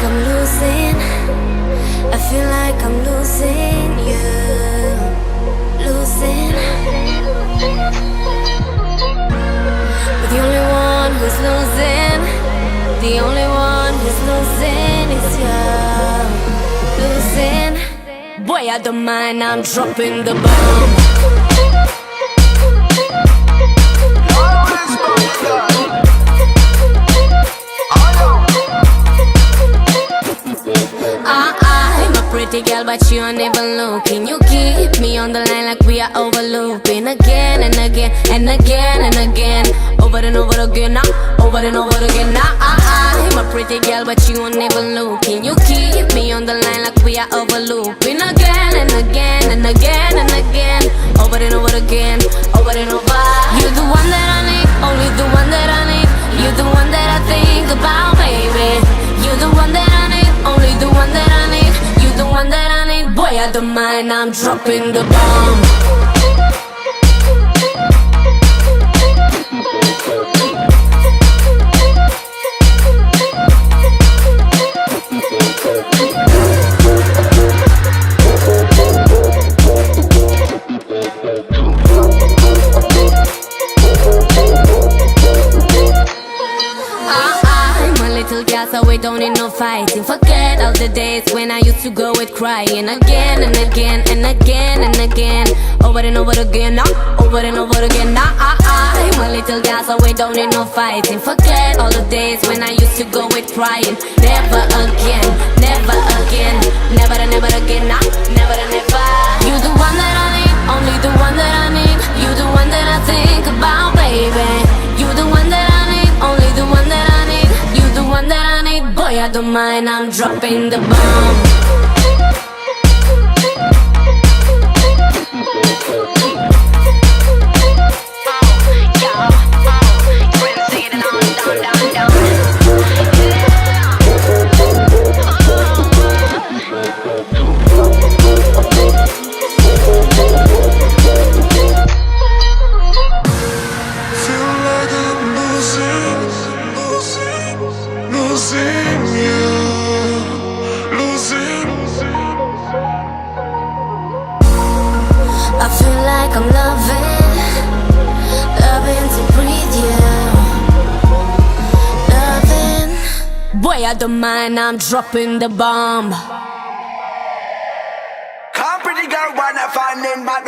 I'm losing. I feel like I'm losing you. Losing. But the only one who's losing, the only one who's losing is you. Losing. Boy, I don't mind, I'm dropping the bomb. Pretty girl, but you ain't even looking. You keep me on the line like we are overlooping again and again and again and again, over and over again, now, over and over again. Now I'm a pretty girl, but you ain't even looking. You keep me on the line like we are overlooping again and again and again and again, over and over again, over and over. You're the one that I need, only the one that I need. You're the one that I think about, baby. You're the one that I need, only the one that I need. The one that I need, boy, I don't mind, I'm dropping the bomb. So we don't need no fighting. Forget all the days when I used to go with crying again and again and again and again, over and over again, now, over and over again. Now I'm a little girl, so we don't need no fighting. Forget all the days when I used to go with crying. Never again, never again, never and never again, now, never and never. You're the one that I need, only the one that I need. You're the one that I think about, baby. You're the one that I need, only the one that I need. You're the one that I need, boy, I don't mind, I'm dropping the bomb. I feel like I'm loving to breathe you. Loving. Boy, I don't mind, I'm dropping the bomb. Come pretty girl, wanna find in my